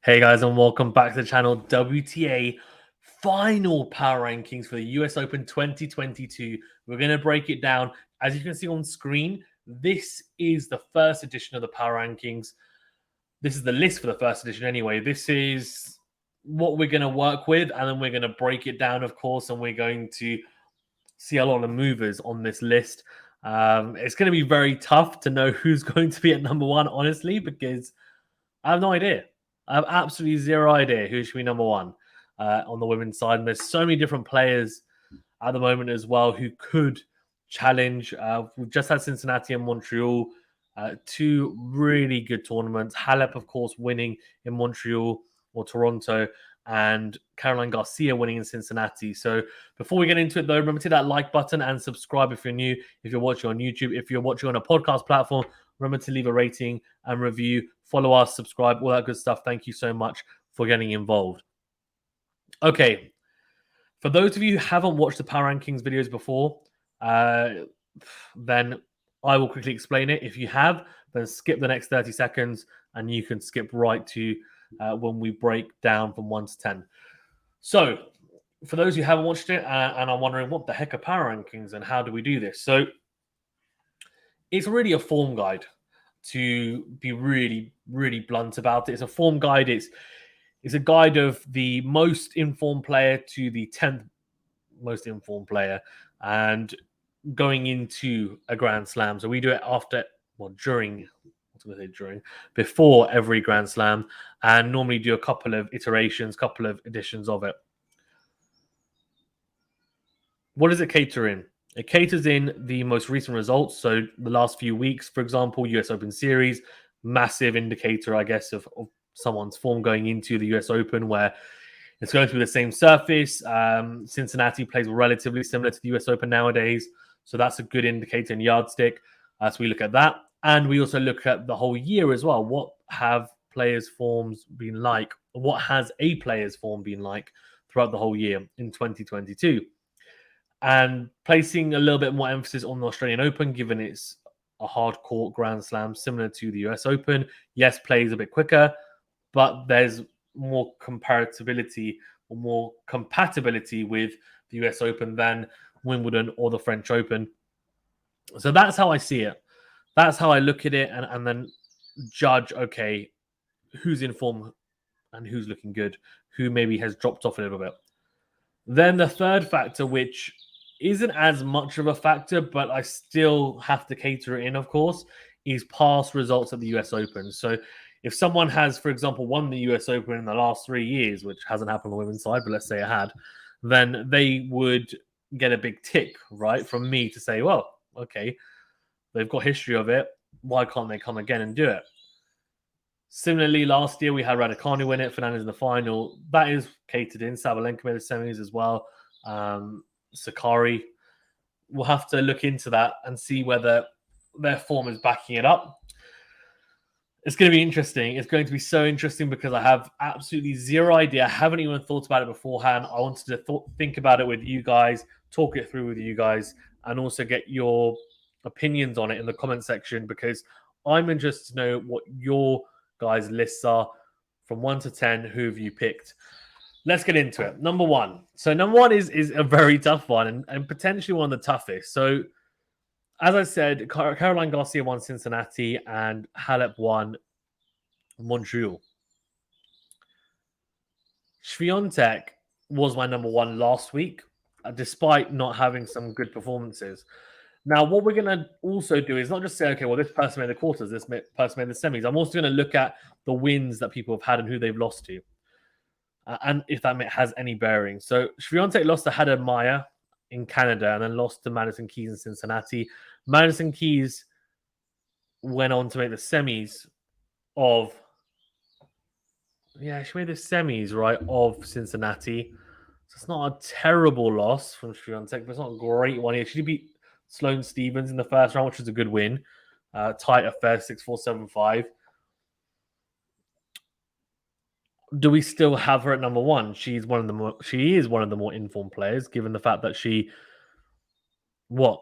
Hey guys, and welcome back to the channel. WTA final power rankings for the US Open 2022. We're going to break it down. As you can see on screen, this is the first edition of the power rankings. This is the list for the first edition anyway. This is what we're going to work with, and then we're going to break it down, of course, and we're going to see a lot of movers on this list. It's going to be very tough to know who's going to be at number one, honestly, because I have no idea. I have absolutely zero idea who should be number one on the women's side. And there's so many different players at the moment as well who could challenge. We've just had Cincinnati and Montreal, two really good tournaments. Halep, of course, winning in Montreal or Toronto, and Caroline Garcia winning in Cincinnati. So before we get into it, though, remember to hit that like button and subscribe if you're new. If you're watching on YouTube, if you're watching on a podcast platform, remember to leave a rating and review. Follow us, subscribe, all that good stuff. Thank you so much for getting involved. Okay, for those of you who haven't watched the Power Rankings videos before, then I will quickly explain it. If you have, then skip the next 30 seconds and you can skip right to when we break down from 1 to 10. So, for those who haven't watched it and are wondering what the heck are Power Rankings and how do we do this? So, it's really a form guide, to be really, really blunt about it. It's a form guide. It's a guide of the most informed player to the 10th most informed player and going into a Grand Slam. So we do it before every Grand Slam, and normally do a couple of iterations, couple of editions of it. What does it cater in? It caters in the most recent results. So the last few weeks, for example, US Open Series, massive indicator, I guess, of someone's form going into the US Open, where it's going to be the same surface. Cincinnati plays relatively similar to the US Open nowadays. So that's a good indicator and yardstick. So we look at that. And we also look at the whole year as well. What have players' forms been like? What has a player's form been like throughout the whole year in 2022? And placing a little bit more emphasis on the Australian Open, given it's a hard court Grand Slam similar to the US Open. Yes, plays a bit quicker, but there's more comparability or more compatibility with the US Open than Wimbledon or the French Open. So that's how I see it. That's how I look at it and then judge, okay, who's in form and who's looking good, who maybe has dropped off a little bit. Then the third factor, which isn't as much of a factor, but I still have to cater it in, of course, is past results at the US Open. So if someone has, for example, won the US Open in the last 3 years, which hasn't happened on the women's side, but let's say it had, then they would get a big tick, right, from me to say, well, okay, they've got history of it. Why can't they come again and do it? Similarly, last year we had Raducanu win it, Fernandez in the final. That is catered in. Sabalenka made the semis as well. Sakkari. We'll have to look into that and see whether their form is backing it up. It's going to be interesting. It's going to be so interesting because I have absolutely zero idea. I haven't even thought about it beforehand. I wanted to think about it with you guys, talk it through with you guys, and also get your opinions on it in the comment section because I'm interested to know what your guys' lists are from 1 to 10. Who have you picked? Let's get into it. Number one. So number one is a very tough one and potentially one of the toughest. So as I said, Caroline Garcia won Cincinnati and Halep won Montreal. Swiatek was my number one last week, despite not having some good performances. Now, what we're going to also do is not just say, okay, well, this person made the quarters, this person made the semis. I'm also going to look at the wins that people have had and who they've lost to. And if that has any bearing. So Swiatek lost to Hada Maya in Canada and then lost to Madison Keys in Cincinnati. Madison Keys went on to make the semis of... Yeah, she made the semis, right, of Cincinnati. So it's not a terrible loss from Swiatek, but it's not a great one. She beat Sloane Stephens in the first round, which was a good win. Tight affair, 6-4, 7-5. Do we still have her at number one? She is one of the more informed players, given the fact that she won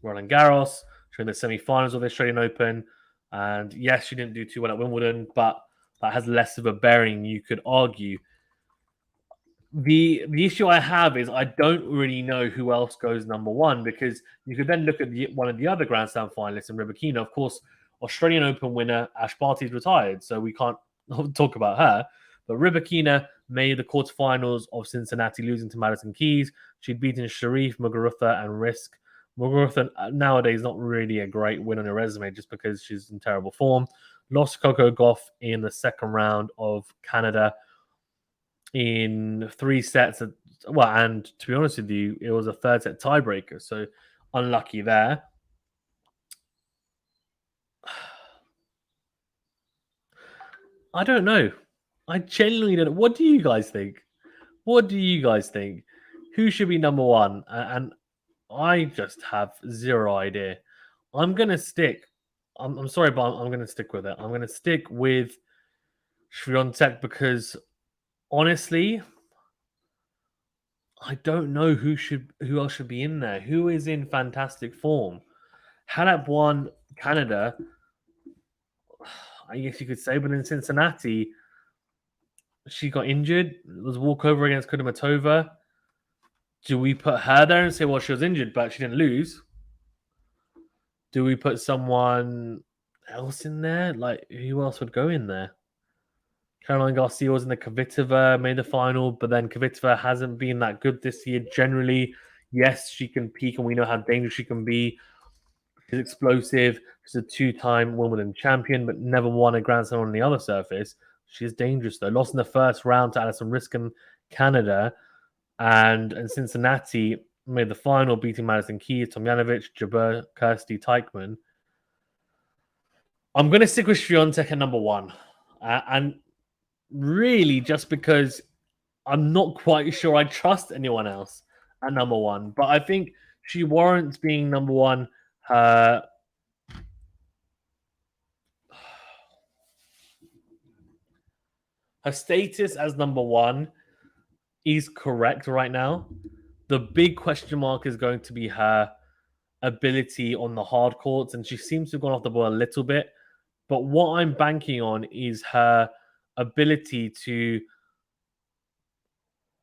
Roland Garros, she won the semi-finals of the Australian Open, and yes, she didn't do too well at Wimbledon, but that has less of a bearing, you could argue. The issue I have is I don't really know who else goes number one, because you could then look at one of the other Grand Slam finalists in Raducanu. Of course, Australian Open winner Ash Barty's retired, so we can't talk about her. But Raducanu made the quarterfinals of Cincinnati, losing to Madison Keys. She'd beaten Sharif, Muguruza, and Risk. Muguruza nowadays not really a great win on her resume, just because she's in terrible form. Lost Coco Gauff in the second round of Canada in 3 sets. And to be honest with you, it was a 3rd set tiebreaker, so unlucky there. I don't know. I genuinely don't know. What do you guys think? Who should be number one? And I just have zero idea. I'm gonna stick. I'm sorry, but I'm gonna stick with it. I'm gonna stick with Swiatek, because honestly, I don't know who else should be in there. Who is in fantastic form? Halep won Canada, I guess you could say, but in Cincinnati, she got injured. It was a walkover against Kudermetova. Do we put her there and say, well, she was injured, but she didn't lose? Do we put someone else in there? Like, who else would go in there? Caroline Garcia was in the Kvitova, made the final, but then Kvitova hasn't been that good this year generally. Yes, she can peak, and we know how dangerous she can be. She's explosive. She's a 2-time Wimbledon champion, but never won a Grand Slam on the other surface. She's dangerous, though. Lost in the first round to Alison Risk in Canada, and in Cincinnati made the final, beating Madison Keys, Tomjanovic, Jabeur, Kirsty, Teichmann. I'm going to stick with Swiatek at number one. And really just because I'm not quite sure I trust anyone else at number one. But I think she warrants being number one. Her status as number one is correct right now. The big question mark is going to be her ability on the hard courts, and she seems to have gone off the ball a little bit. But what I'm banking on is her ability to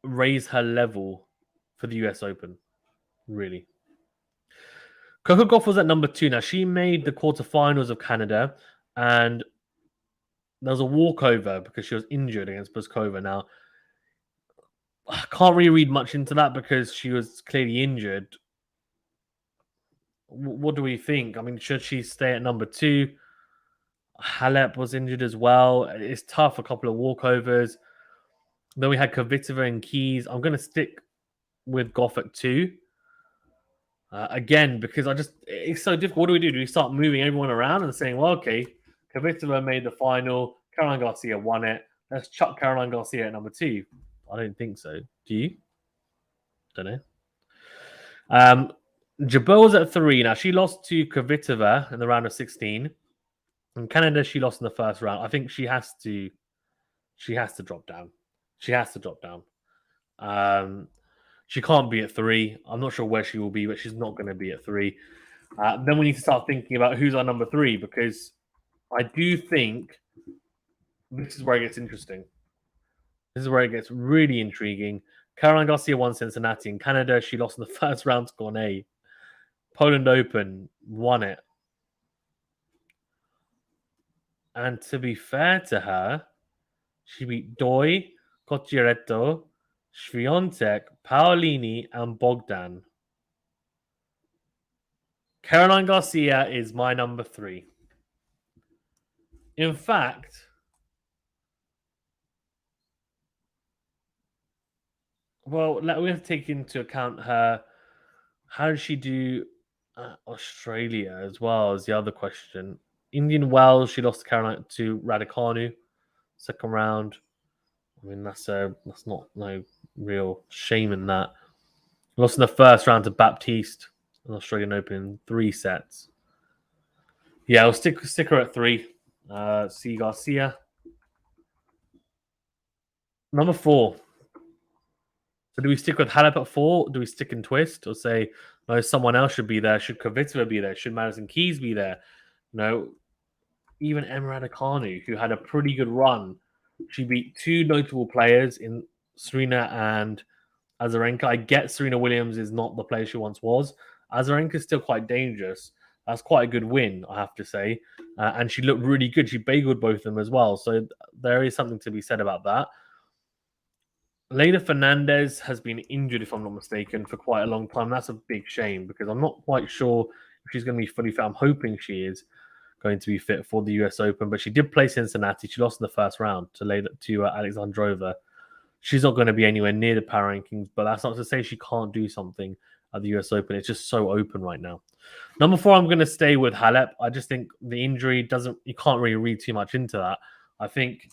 raise her level for the US Open, really. Coco Gauff was at number 2. Now, she made the quarterfinals of Canada, and there was a walkover because she was injured against Pliskova. Now, I can't really read much into that because she was clearly injured. What do we think? I mean, should she stay at number 2? Halep was injured as well. It's tough, a couple of walkovers. Then we had Kvitova and Keys. I'm going to stick with Gauff at 2. Again, because it's so difficult. What do we do? Do we start moving everyone around and saying, well, okay, Kvitova made the final, Caroline Garcia won it. Let's chuck Caroline Garcia at number 2. I don't think so. Do you? Don't know. Jabeur was at 3. Now, she lost to Kvitova in the round of 16. In Canada, she lost in the first round. I think she has to drop down. She can't be at 3. I'm not sure where she will be, but she's not going to be at 3. Then we need to start thinking about who's our number 3, because I do think this is where it gets interesting. This is where it gets really intriguing. Caroline Garcia won Cincinnati. In Canada, she lost in the first round to Cornet. Poland Open, won it. And to be fair to her, she beat Doi, Cocciaretto, Swiatek, Paolini, and Bogdan. Caroline Garcia is my number 3. In fact, well, we have to take into account her. How did she do Australia as well as the other question? Indian Wells, she lost to Raducanu, second round. I mean, that's not no real shame in that. Lost in the first round to Baptiste, an Australian Open, 3 sets. Yeah, I'll stick her at 3. C. Garcia. Number 4. So do we stick with Halep at 4? Do we stick and twist, or say no, someone else should be there? Should Kvitova be there? Should Madison Keys be there? No. even Emma Raducanu, who had a pretty good run. She beat two notable players in Serena and Azarenka. I get Serena Williams is not the player she once was. Azarenka is still quite dangerous. That's quite a good win, I have to say. And she looked really good. She bageled both of them as well. So there is something to be said about that. Leylah Fernandez has been injured, if I'm not mistaken, for quite a long time. That's a big shame because I'm not quite sure if she's going to be fully fit. I'm hoping she is going to be fit for the US Open, but she did play Cincinnati. She lost in the first round to Alexandrova. She's not going to be anywhere near the power rankings, but that's not to say she can't do something at the US Open. It's just so open right now. Number 4, I'm going to stay with Halep. I just think the injury you can't really read too much into that. I think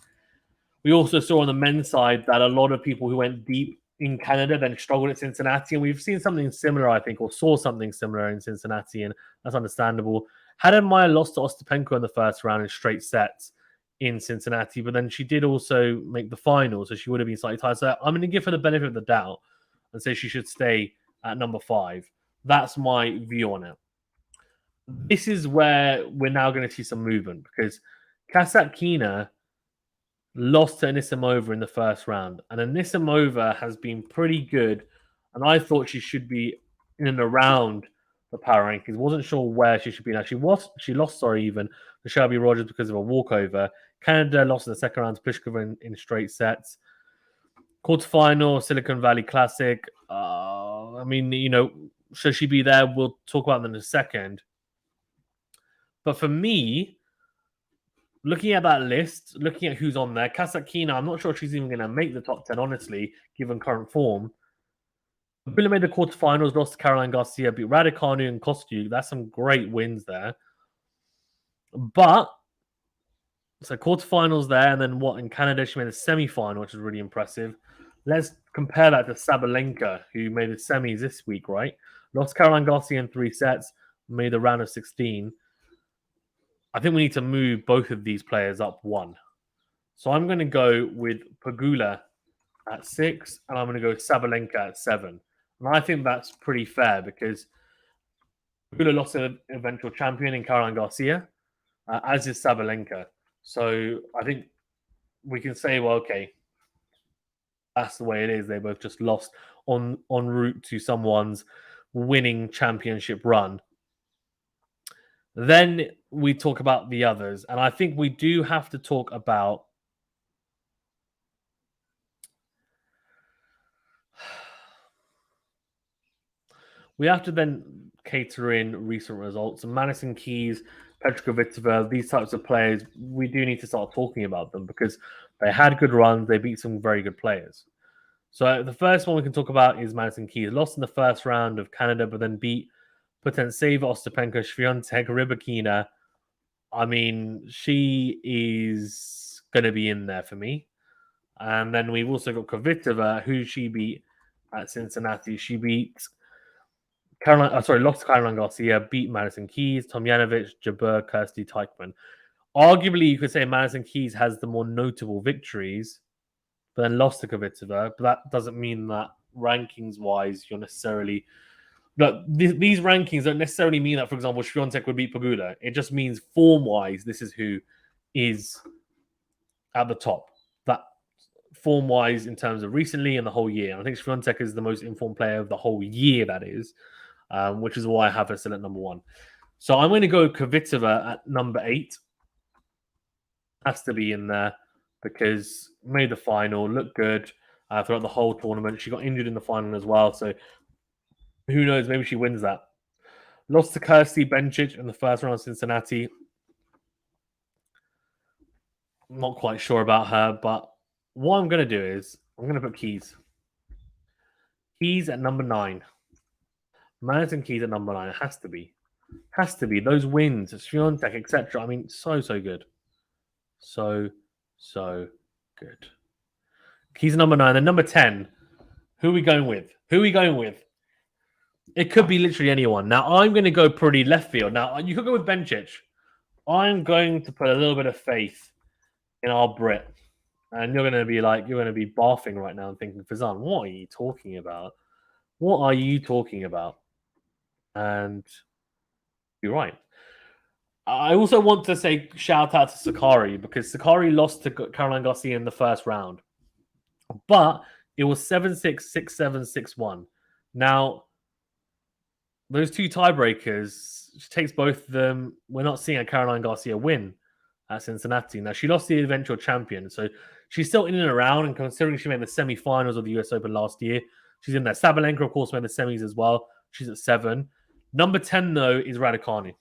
we also saw on the men's side that a lot of people who went deep in Canada then struggled at Cincinnati, and we've seen something similar, I think, or saw something similar in Cincinnati, and that's understandable. Hadden Meyer lost to Ostapenko in the first round in straight sets in Cincinnati, but then she did also make the final, so she would have been slightly tired. So I'm going to give her the benefit of the doubt and say she should stay at number 5. That's my view on it. This is where we're now going to see some movement because Kasatkina lost to Anisimova in the first round, and Anisimova has been pretty good, and I thought she should be in and around the power rankings. Wasn't sure where she should be now. She lost, even to Shelby Rogers because of a walkover. Canada lost in the second round to Pliskova in straight sets. Quarterfinal, Silicon Valley Classic. I mean, should she be there? We'll talk about them in a second. But for me, looking at that list, looking at who's on there, Kasatkina, I'm not sure if she's even going to make the top 10, honestly, given current form. Billa made the quarterfinals, lost to Caroline Garcia, beat Raducanu and Kostyuk. That's some great wins there. But, so quarterfinals there, and then what? In Canada, she made a semi-final, which is really impressive. Let's compare that to Sabalenka, who made the semis this week, right? Lost Caroline Garcia in 3 sets, made the round of 16. I think we need to move both of these players up 1. So I'm going to go with Pegula at 6, and I'm going to go Sabalenka at 7. And I think that's pretty fair because Pegula lost an eventual champion in Caroline Garcia, as is Sabalenka. So I think we can say, well, okay, that's the way it is. They both just lost en route to someone's winning championship run. Then we talk about the others, and I think we do have to talk about we have to then cater in recent results. And Madison Keys, Petra Kvitova, these types of players, we do need to start talking about them because they had good runs. They beat some very good players. So the first one we can talk about is Madison Keys. Lost in the first round of Canada, but then beat Potentseva, Ostapenko, Swiatek, Rybakina. I mean, she is going to be in there for me. And then we've also got Kvitova, who she beat at Cincinnati. She beat lost to Caroline Garcia, beat Madison Keys, Tomjanovic, Jabeur, Kirsty, Teichmann. Arguably, you could say Madison Keys has the more notable victories, but then lost to Kvitova. But that doesn't mean that rankings-wise, you're necessarily... No, these rankings don't necessarily mean that, for example, Swiatek would beat Pegula. It just means form-wise, this is who is at the top. That form-wise in terms of recently and the whole year. I think Swiatek is the most informed player of the whole year, that is. Which is why I have her still at number 1. So I'm going to go Kvitova at number 8. Has to be in there because made the final, looked good throughout the whole tournament. She got injured in the final as well, so who knows? Maybe she wins that. Lost to Kirsty Bencic in the first round of Cincinnati. I'm not quite sure about her, but what I'm going to do is I'm going to put Keys. Keys at number 9. Madison Keys at number 9. It has to be. Has to be. Those wins, Swiatek, etc. I mean, so good. So good. Keys number 9. Then number 10. Who are we going with? It could be literally anyone. Now, I'm going to go pretty left field. Now, you could go with Bencic. I'm going to put a little bit of faith in our Brit. And you're going to be barfing right now and thinking, Fazan, what are you talking about? And you're right. I also want to say shout out to Sakkari because Sakkari lost to Caroline Garcia in the first round, but it was 7-6, 6-7, 6-1. Now, those two tiebreakers, she takes both of them. We're not seeing a Caroline Garcia win at Cincinnati. Now, she lost the eventual champion, so she's still in and around, and considering she made the semi-finals of the US Open last year, she's in there. Sabalenka, of course, made the semis as well. She's at 7. Number 10, though, is Raducanu,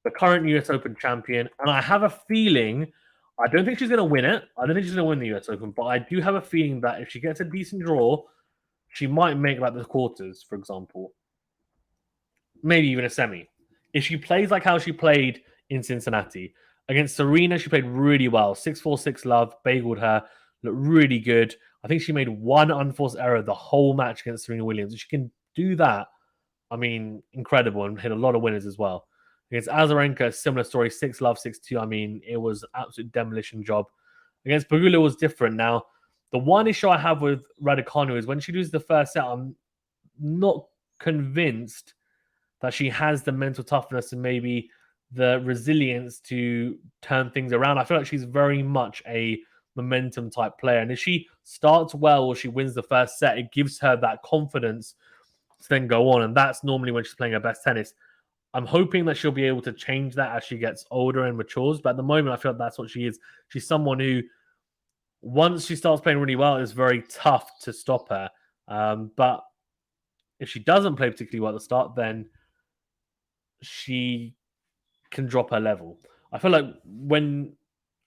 the current US Open champion. And I have a feeling, I don't think she's going to win it. I don't think she's going to win the US Open, but I do have a feeling that if she gets a decent draw, she might make like the quarters, for example. Maybe even a semi. If she plays like how she played in Cincinnati against Serena, she played really well. 6-4, 6-love, bageled her, looked really good. I think she made one unforced error the whole match against Serena Williams. If she can do that, I mean, incredible, and hit a lot of winners as well. Against Azarenka, similar story, 6-love, 6-2. I mean, it was absolute demolition job. Against Pegula was different. Now, the one issue I have with Raducanu is when she loses the first set, I'm not convinced that she has the mental toughness and maybe the resilience to turn things around. I feel like she's very much a momentum type player. And if she starts well or she wins the first set, it gives her that confidence to then go on. And that's normally when she's playing her best tennis. I'm hoping that she'll be able to change that as she gets older and matures. But at the moment, I feel like that's what she is. She's someone who, once she starts playing really well, it's very tough to stop her. But if she doesn't play particularly well at the start, then she can drop her level. I feel like when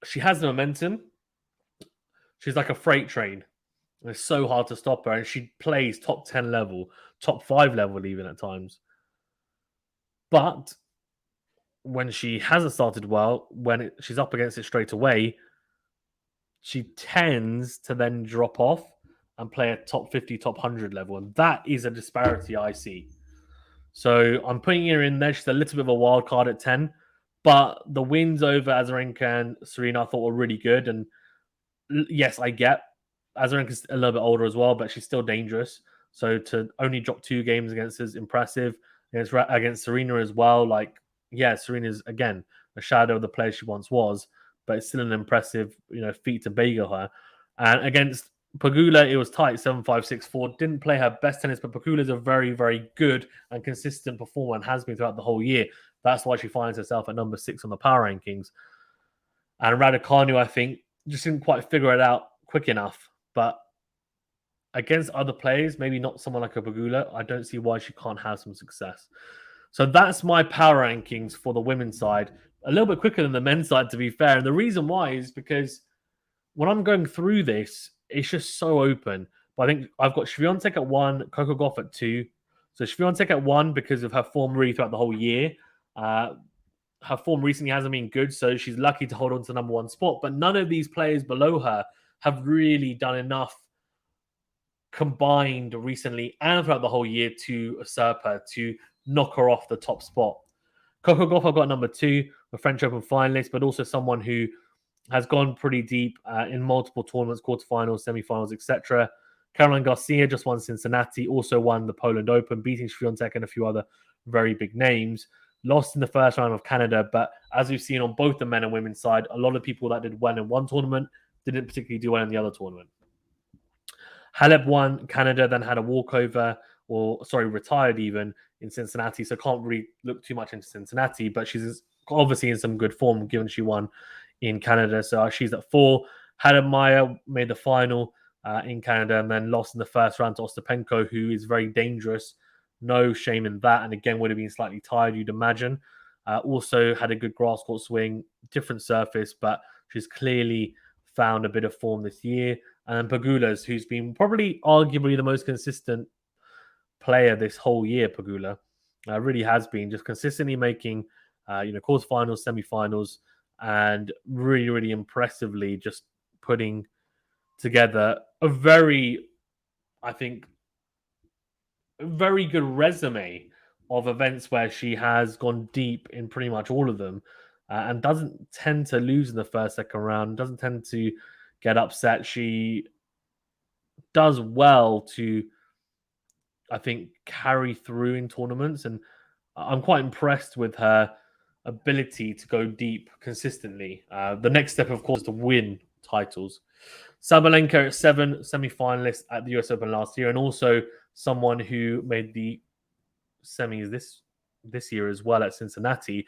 she has the momentum, she's like a freight train. It's so hard to stop her, and she plays top 10 level, top 5 level even at times. But when she hasn't started well, when she's up against it straight away, she tends to then drop off and play a top 50, top 100 level. And that is a disparity I see. So I'm putting her in there. She's a little bit of a wild card at 10. But the wins over Azarenka and Serena I thought were really good. And yes, I get Azarenka's a little bit older as well, but she's still dangerous. So to only drop 2 games against her is impressive. Against Serena as well. Like, yeah, Serena's, again, a shadow of the player she once was, but it's still an impressive, feat to bagel her. And against Pegula, it was tight, 7-5, 6-4. Didn't play her best tennis, but Pegula's a very, very good and consistent performer and has been throughout the whole year. That's why she finds herself at number 6 on the power rankings. And Raducanu, I think, just didn't quite figure it out quick enough. But against other players, maybe not someone like a Pegula, I don't see why she can't have some success. So that's my power rankings for the women's side. A little bit quicker than the men's side, to be fair. And the reason why is because when I'm going through this, it's just so open. But I think I've got Swiatek at 1, Coco Gauff at 2. So Swiatek at 1 because of her form really throughout the whole year. Her form recently hasn't been good, so she's lucky to hold on to the number 1 spot. But none of these players below her have really done enough combined recently and throughout the whole year to usurp her, to knock her off the top spot. Coco Gauff, I've got number 2, a French Open finalist, but also someone who has gone pretty deep in multiple tournaments, quarterfinals, semifinals, etc. Caroline Garcia just won Cincinnati, also won the Poland Open, beating Swiatek and a few other very big names. Lost in the first round of Canada, but as we've seen on both the men and women's side, a lot of people that did well in one tournament didn't particularly do well in the other tournament. Halep won Canada, then had a walkover, retired even in Cincinnati. So can't really look too much into Cincinnati, but she's obviously in some good form given she won in Canada. So she's at 4. Halep Maya made the final in Canada and then lost in the first round to Ostapenko, who is very dangerous. No shame in that. And again, would have been slightly tired, you'd imagine. Also had a good grass court swing, different surface, but she's clearly found a bit of form this year. And Pegula's, who's been probably arguably the most consistent player this whole year, Pegula. Really has been just consistently making, quarterfinals, semifinals, and really, really impressively just putting together a very good resume of events where she has gone deep in pretty much all of them and doesn't tend to lose in the first, second round, doesn't tend to get upset. She does well to, I think, carry through in tournaments. And I'm quite impressed with her ability to go deep consistently. The next step, of course, is to win titles. Sabalenka, 7 semi-finalists at the US Open last year, and also someone who made the semis this year as well at Cincinnati.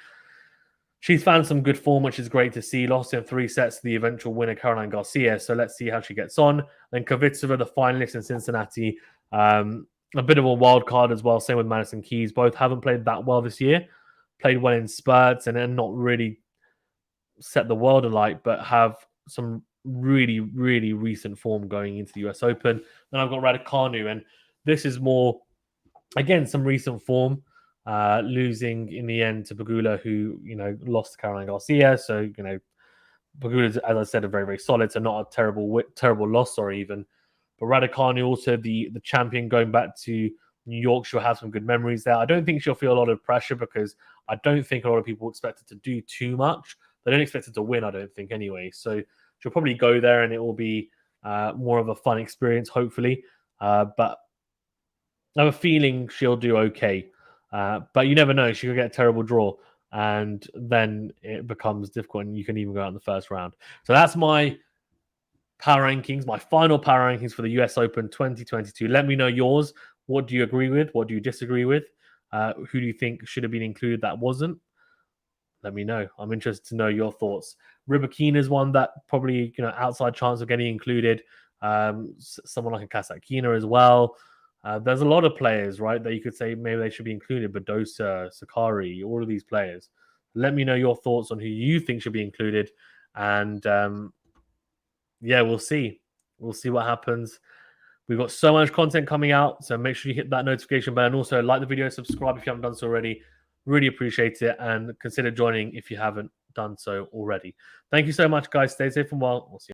She's found some good form, which is great to see. Lost in 3 sets to the eventual winner, Raducanu Garcia. So let's see how she gets on. Then Kvitova, the finalist in Cincinnati. A bit of a wild card as well. Same with Madison Keys. Both haven't played that well this year. Played well in spurts and then not really set the world alight, but have some really, really recent form going into the US Open. Then I've got Raducanu, and this is more, again, some recent form. Losing in the end to Pegula, who lost to Raducanu Garcia. So Pegula, as I said, are very, very solid. So not a terrible loss, or even. But Raducanu, also the champion, going back to New York, she'll have some good memories there. I don't think she'll feel a lot of pressure because I don't think a lot of people expect her to do too much. They don't expect her to win, I don't think, anyway. So she'll probably go there and it will be more of a fun experience, hopefully. But I have a feeling she'll do okay. But you never know. She could get a terrible draw, and then it becomes difficult, and you can even go out in the first round. So that's my power rankings, my final power rankings for the US Open 2022. Let me know yours. What do you agree with? What do you disagree with? Who do you think should have been included that wasn't? Let me know. I'm interested to know your thoughts. Rybakina is one that probably, outside chance of getting included. Someone like a Kasatkina as well. There's a lot of players, right, that you could say maybe they should be included. Badosa, Sakkari, all of these players. Let me know your thoughts on who you think should be included. And we'll see. We'll see what happens. We've got so much content coming out, so make sure you hit that notification bell and also like the video, subscribe if you haven't done so already. Really appreciate it, and consider joining if you haven't done so already. Thank you so much, guys. Stay safe and well. We'll see you.